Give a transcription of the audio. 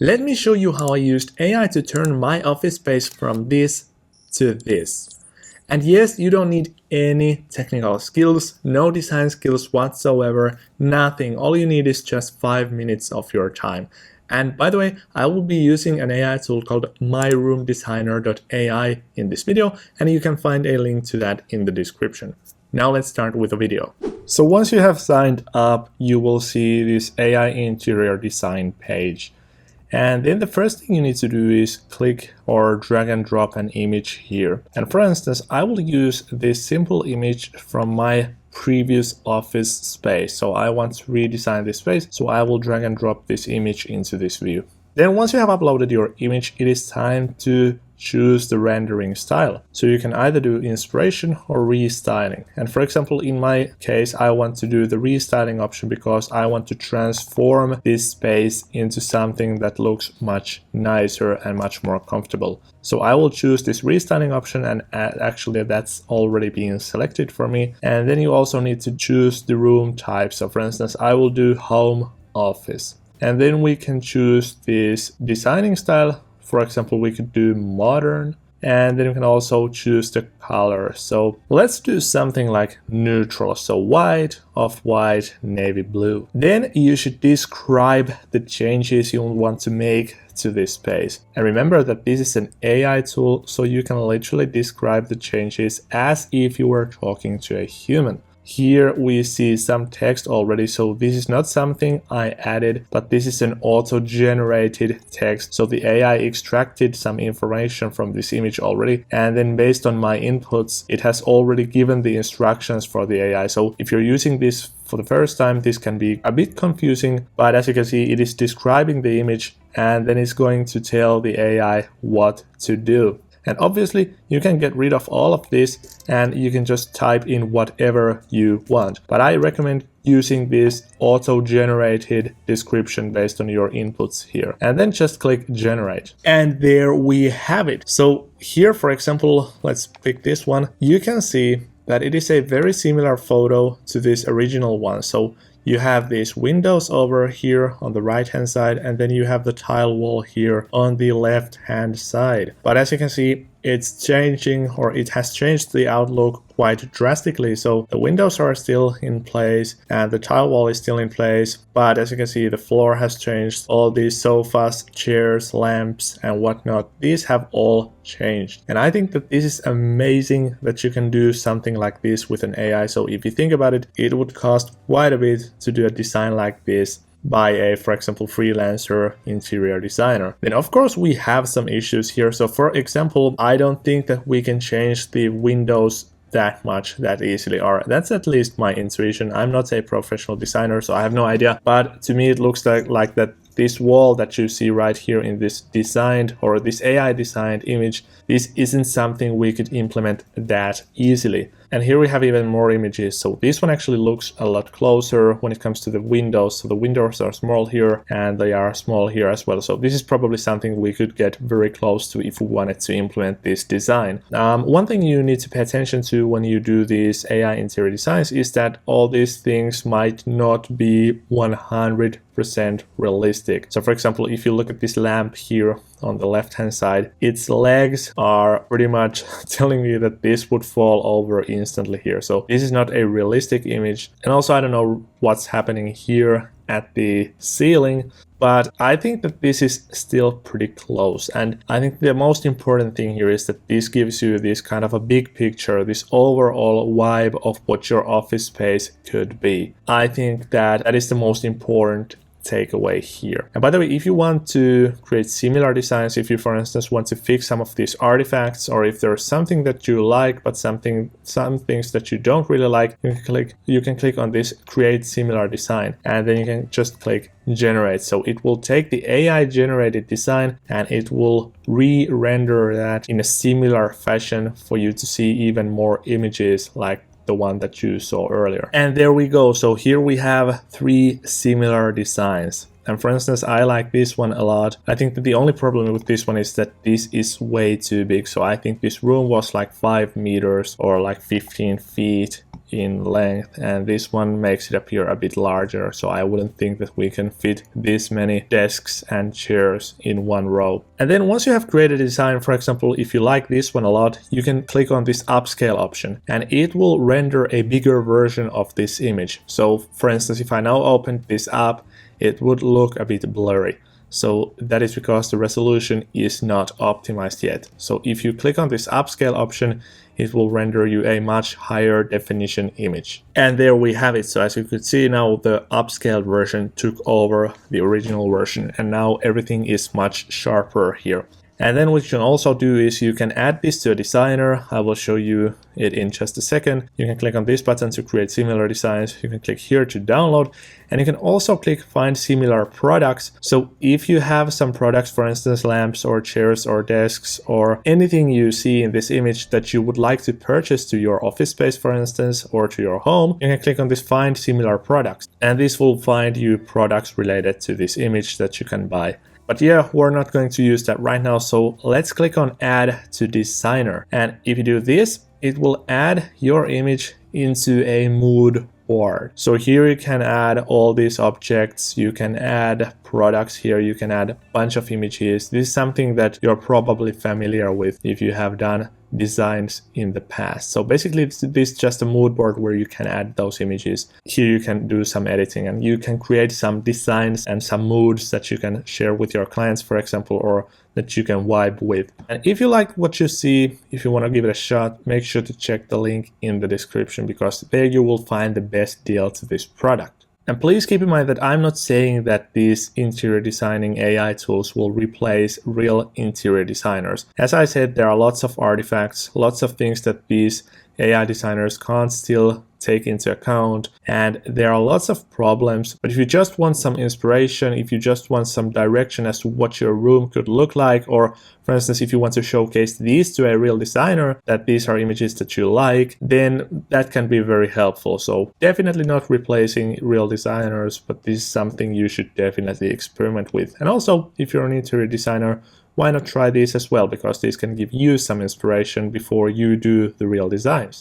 Let me show you how I used AI to turn my office space from this to this. And yes, you don't need any technical skills, no design skills whatsoever, nothing. All you need is just 5 minutes of your time. And by the way, I will be using an AI tool called myroomdesigner.ai in this video, and you can find a link to that in the description. Now let's start with the video. So once you have signed up, you will see this AI interior design page. And then the first thing you need to do is click or drag and drop an image here. And for instance, I will use this simple image from my previous office space. So I want to redesign this space, so I will drag and drop this image into this view. Then once you have uploaded your image, it is time to choose the rendering style. So you can either do inspiration or restyling. And for example, in my case, I want to do the restyling option because I want to transform this space into something that looks much nicer and much more comfortable. So I will choose this restyling option, and actually that's already being selected for me. And then you also need to choose the room type. So for instance, I will do home office. And then we can choose this designing style. For example, we could do modern, and then you can also choose the color. So let's do something like neutral. So white, off-white, navy blue. Then you should describe the changes you want to make to this space. And remember that this is an AI tool, so you can literally describe the changes as if you were talking to a human. Here we see some text already, so this is not something I added, but this is an auto-generated text. So the AI extracted some information from this image already, and then based on my inputs, it has already given the instructions for the AI. So if you're using this for the first time, this can be a bit confusing, but as you can see, it is describing the image, and then it's going to tell the AI what to do. And obviously you can get rid of all of this and you can just type in whatever you want. But I recommend using this auto-generated description based on your inputs here. And then just click generate. And there we have it. So here, for example, let's pick this one. You can see that it is a very similar photo to this original one. So you have these windows over here on the right hand side, and then you have the tile wall here on the left hand side. But as you can see, it's changing, or it has changed the outlook quite drastically. So the windows are still in place and the tile wall is still in place, but as you can see, the floor has changed. All these sofas, chairs, lamps and whatnot, these have all changed. And I think that this is amazing that you can do something like this with an AI. So if you think about it, it would cost quite a bit to do a design like this by a, for example, freelancer interior designer. Then of course we have some issues here. So for example, I don't think that we can change the windows that much that easily, or that's at least my intuition. I'm not a professional designer, so I have no idea, but to me it looks like that this wall that you see right here in this designed, or this AI designed image, this isn't something we could implement that easily. And here we have even more images. So this one actually looks a lot closer when it comes to the windows. So the windows are small here and they are small here as well. So this is probably something we could get very close to if we wanted to implement this design. One thing you need to pay attention to when you do these AI interior designs is that all these things might not be 100% realistic. So for example, if you look at this lamp here on the left hand side, its legs are pretty much telling me that this would fall over instantly here. So this is not a realistic image. And also I don't know what's happening here at the ceiling, but I think that this is still pretty close. And I think the most important thing here is that this gives you this kind of a big picture, this overall vibe of what your office space could be. I think that that is the most important takeaway here. And by the way, if you want to create similar designs, if you for instance want to fix some of these artifacts, or if there's something that you like but some things that you don't really like, you can click on this create similar design, and then you can just click generate. So it will take the AI generated design and it will re-render that in a similar fashion for you to see even more images like the one that you saw earlier. And there we go. So here we have 3 similar designs. And for instance, I like this one a lot. I think that the only problem with this one is that this is way too big. So I think this room was like 5 meters or like 15 feet in length, and this one makes it appear a bit larger, so I wouldn't think that we can fit this many desks and chairs in one row. And then once you have created a design, for example, if you like this one a lot, you can click on this upscale option and it will render a bigger version of this image. So for instance, if I now open this up, it would look a bit blurry. So that is because the resolution is not optimized yet. So if you click on this upscale option, it will render you a much higher definition image. And there we have it. So as you could see now, the upscaled version took over the original version, and now everything is much sharper here. And then what you can also do is you can add this to a designer. I will show you it in just a second. You can click on this button to create similar designs. You can click here to download, and you can also click find similar products. So if you have some products, for instance, lamps or chairs or desks or anything you see in this image that you would like to purchase to your office space, for instance, or to your home, you can click on this find similar products, and this will find you products related to this image that you can buy. But yeah, we're not going to use that right now, so let's click on add to designer. And if you do this, it will add your image into a mood board. So here you can add all these objects, you can add products here, you can add a bunch of images. This is something that you're probably familiar with if you have done designs in the past. So basically this is just a mood board where you can add those images. Here you can do some editing and you can create some designs and some moods that you can share with your clients, for example, or that you can vibe with. And if you like what you see, if you want to give it a shot, make sure to check the link in the description, because there you will find the best deal to this product. And please keep in mind that I'm not saying that these interior designing AI tools will replace real interior designers. As I said, there are lots of artifacts, lots of things that these AI designers can't still take into account, and there are lots of problems. But if you just want some inspiration, if you just want some direction as to what your room could look like, or for instance, if you want to showcase these to a real designer, that these are images that you like, then that can be very helpful. So definitely not replacing real designers, but this is something you should definitely experiment with. And also, if you're an interior designer, why not try these as well, because these can give you some inspiration before you do the real designs.